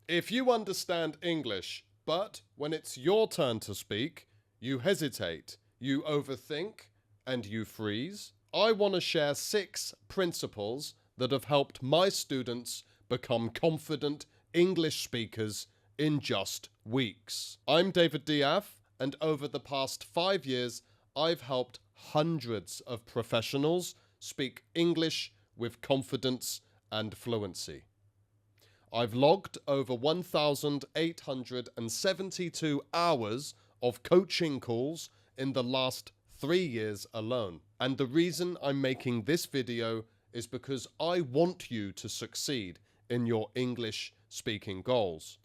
If you understand English, but when it's your turn to speak, you hesitate, you overthink, and you freeze, I want to share 6 principles that have helped my students become confident English speakers in just weeks. I'm David De Ath, and over the past 5 years, I've helped hundreds of professionals speak English with confidence and fluency. I've logged over 1,872 hours of coaching calls in the last 3 years alone. And the reason I'm making this video is because I want you to succeed in your English speaking goals.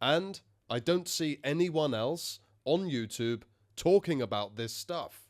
And I don't see anyone else on YouTube talking about this stuff.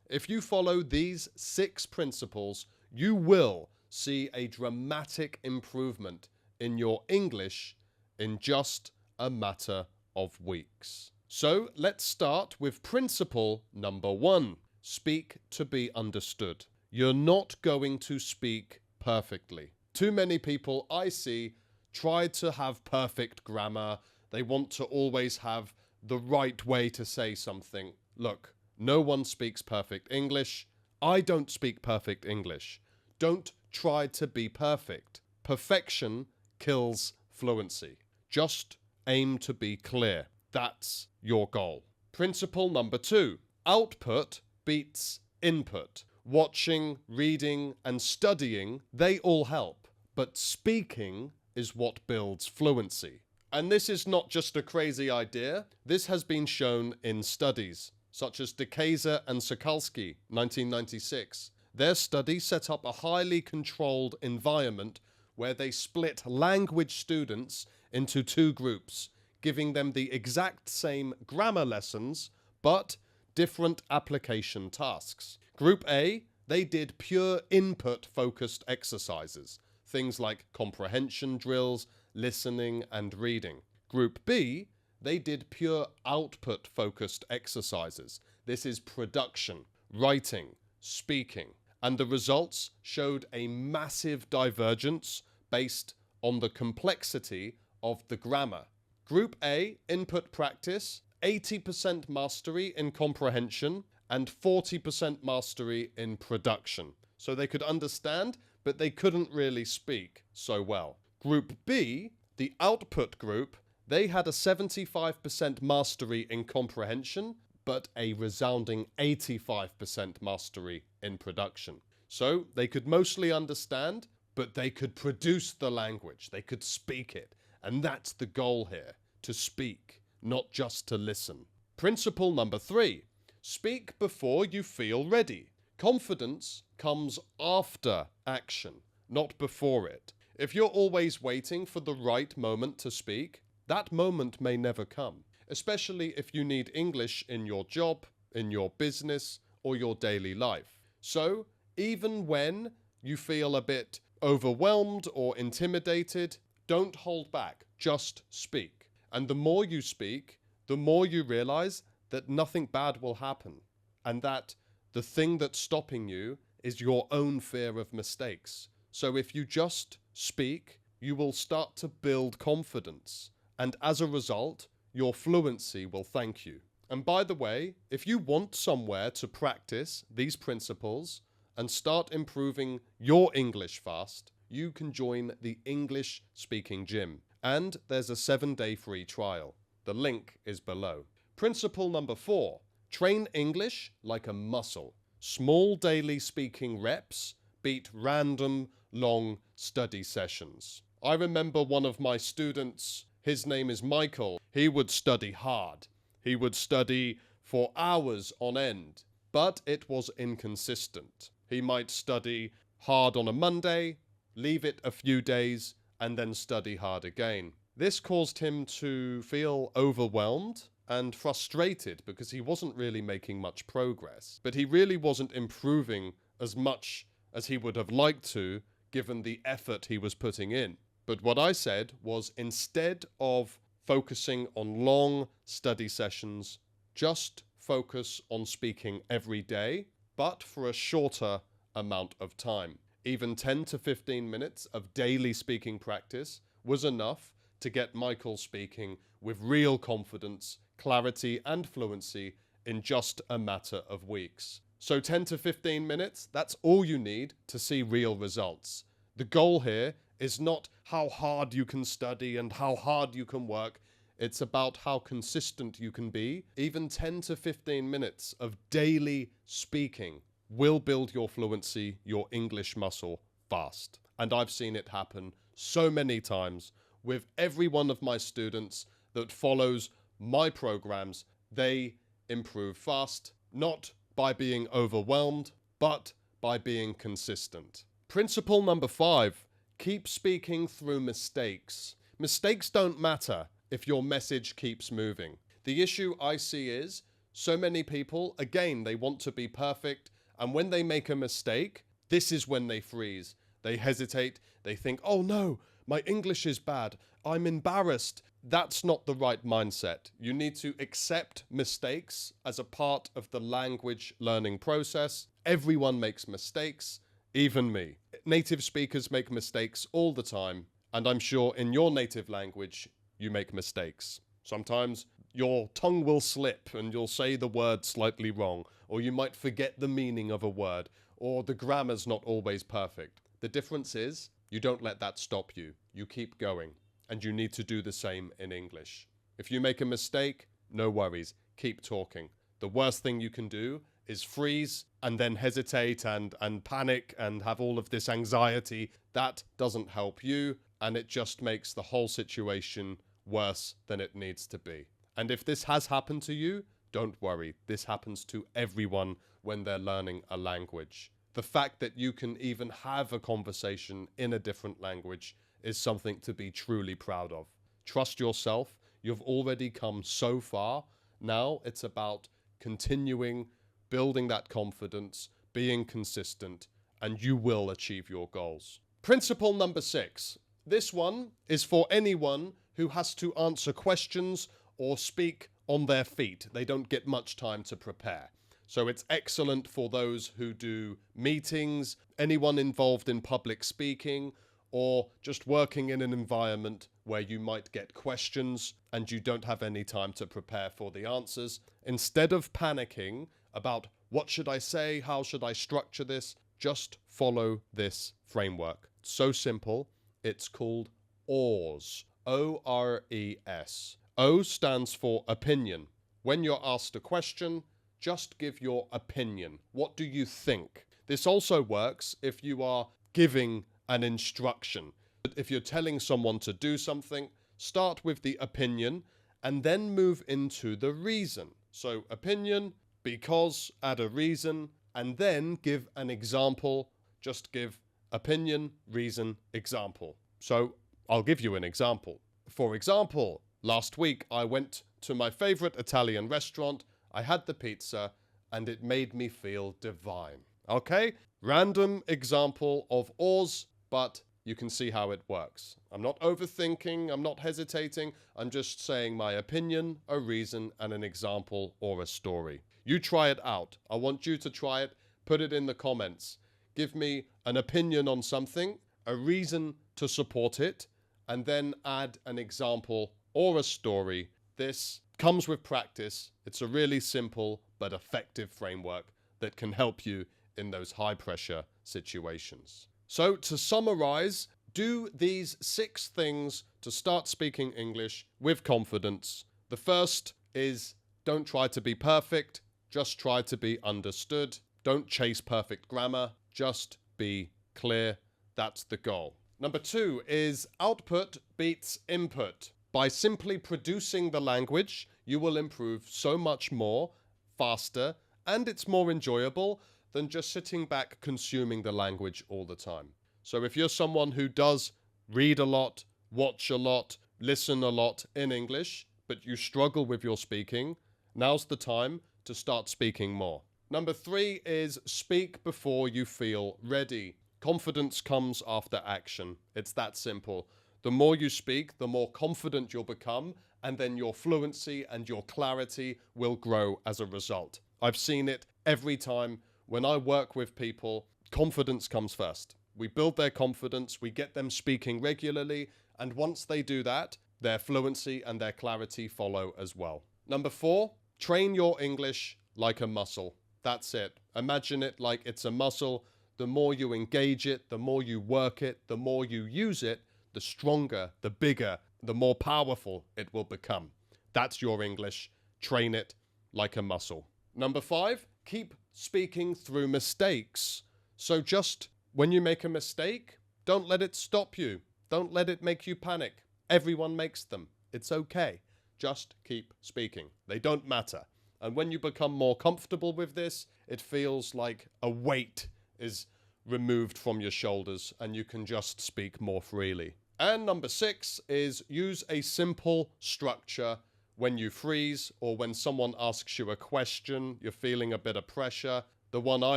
If you follow these 6 principles, you will see a dramatic improvement in your English in just a matter of weeks. So let's start with principle number 1. Speak to be understood. You're not going to speak perfectly. Too many people I see try to have perfect grammar. They want to always have the right way to say something. Look, no one speaks perfect English. I don't speak perfect English. Don't try to be perfect. Perfection kills fluency. Just aim to be clear. That's your goal. Principle number 2. Output beats input. Watching, reading, and studying, they all help. But speaking is what builds fluency. And this is not just a crazy idea. This has been shown in studies, such as De Ath and Sokalski, 1996. Their study set up a highly controlled environment where they split language students into 2 groups, giving them the exact same grammar lessons, but different application tasks. Group A, they did pure input-focused exercises, things like comprehension drills, listening, and reading. Group B, they did pure output-focused exercises. This is production, writing, speaking. And the results showed a massive divergence based on the complexity of the grammar. Group A, input practice, 80% mastery in comprehension and 40% mastery in production. So they could understand, but they couldn't really speak so well. Group B, the output group, they had a 75% mastery in comprehension, but a resounding 85% mastery in production. So they could mostly understand, but they could produce the language. They could speak it. And that's the goal here, to speak, not just to listen. Principle number 3, speak before you feel ready. Confidence comes after action, not before it. If you're always waiting for the right moment to speak, that moment may never come, especially if you need English in your job, in your business, or your daily life. So, even when you feel a bit overwhelmed or intimidated, don't hold back, just speak. And the more you speak, the more you realize that nothing bad will happen, and that the thing that's stopping you is your own fear of mistakes. So if you just speak, you will start to build confidence, and as a result, your fluency will thank you. And by the way, if you want somewhere to practice these principles and start improving your English fast, you can join the English Speaking Gym. And there's a 7-day free trial. The link is below. Principle number 4, train English like a muscle. Small daily speaking reps beat random long study sessions. I remember one of my students, his name is Michael. He would study hard. He would study for hours on end, but it was inconsistent. He might study hard on a Monday, leave it a few days, and then study hard again. This caused him to feel overwhelmed and frustrated because he wasn't really making much progress. But he really wasn't improving as much as he would have liked to, given the effort he was putting in. But what I said was, instead of focusing on long study sessions, just focus on speaking every day, but for a shorter amount of time. Even 10 to 15 minutes of daily speaking practice was enough to get Michael speaking with real confidence, clarity, and fluency in just a matter of weeks. So 10 to 15 minutes, that's all you need to see real results. The goal here is not how hard you can study and how hard you can work. It's about how consistent you can be. Even 10 to 15 minutes of daily speaking will build your fluency, your English muscle, fast. And I've seen it happen so many times with every one of my students that follows my programs. They improve fast, not by being overwhelmed, but by being consistent. Principle number 5, keep speaking through mistakes. Mistakes don't matter if your message keeps moving. The issue I see is so many people, again, they want to be perfect, and when they make a mistake, this is when they freeze. They hesitate, they think, oh no, my English is bad, I'm embarrassed. That's not the right mindset. You need to accept mistakes as a part of the language learning process. Everyone makes mistakes, even me. Native speakers make mistakes all the time, and I'm sure in your native language, you make mistakes. Sometimes your tongue will slip and you'll say the word slightly wrong, or you might forget the meaning of a word, or the grammar's not always perfect. The difference is you don't let that stop you. You keep going, and you need to do the same in English. If you make a mistake, no worries, keep talking. The worst thing you can do is freeze and then hesitate and panic and have all of this anxiety. That doesn't help you, and it just makes the whole situation worse than it needs to be. And if this has happened to you, don't worry. This happens to everyone when they're learning a language. The fact that you can even have a conversation in a different language is something to be truly proud of. Trust yourself. You've already come so far. Now it's about continuing, building that confidence, being consistent, and you will achieve your goals. Principle number 6. This one is for anyone who has to answer questions or speak on their feet. They don't get much time to prepare. So it's excellent for those who do meetings, anyone involved in public speaking, or just working in an environment where you might get questions and you don't have any time to prepare for the answers. Instead of panicking about what should I say, how should I structure this, just follow this framework. It's so simple. It's called ORES. O-R-E-S. O stands for opinion. When you're asked a question, just give your opinion. What do you think? This also works if you are giving an instruction. If you're telling someone to do something, start with the opinion and then move into the reason. So opinion, because, add a reason, and then give an example. Just give opinion, reason, example. So I'll give you an example. For example, last week I went to my favorite Italian restaurant. I had the pizza and it made me feel divine. Okay? Random example of ORES, but you can see how it works. I'm not overthinking, I'm not hesitating, I'm just saying my opinion, a reason, and an example or a story. You try it out. I want you to try it. Put it in the comments. Give me an opinion on something, a reason to support it, and then add an example or a story. This comes with practice. It's a really simple but effective framework that can help you in those high-pressure situations. So to summarize, do these 6 things to start speaking English with confidence. The first is don't try to be perfect, just try to be understood. Don't chase perfect grammar, just be clear. That's the goal. Number 2 is output beats input. By simply producing the language, you will improve so much more, faster, and it's more enjoyable than just sitting back consuming the language all the time. So if you're someone who does read a lot, watch a lot, listen a lot in English, but you struggle with your speaking, now's the time to start speaking more. Number 3 is speak before you feel ready. Confidence comes after action. It's that simple. The more you speak, the more confident you'll become, and then your fluency and your clarity will grow as a result. I've seen it every time. When I work with people, confidence comes first. We build their confidence, we get them speaking regularly, and once they do that, their fluency and their clarity follow as well. Number 4, train your English like a muscle. That's it. Imagine it like it's a muscle. The more you engage it, the more you work it, the more you use it, the stronger, the bigger, the more powerful it will become. That's your English. Train it like a muscle. Number 5, keep speaking through mistakes. So just when you make a mistake, don't let it stop you. Don't let it make you panic. Everyone makes them. It's okay. Just keep speaking. They don't matter. And when you become more comfortable with this, it feels like a weight is removed from your shoulders and you can just speak more freely. And number 6 is use a simple structure when you freeze or when someone asks you a question, you're feeling a bit of pressure. The one I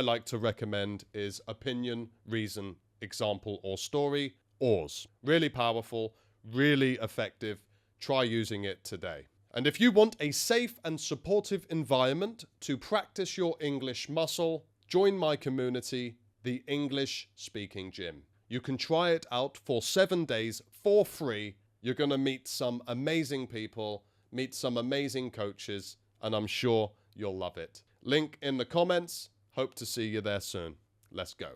like to recommend is opinion, reason, example, or story, ORS. Really powerful, really effective. Try using it today. And if you want a safe and supportive environment to practice your English muscle, join my community, the English Speaking Gym. You can try it out for 7 days for free. You're going to meet some amazing people, meet some amazing coaches, and I'm sure you'll love it. Link in the comments. Hope to see you there soon. Let's go.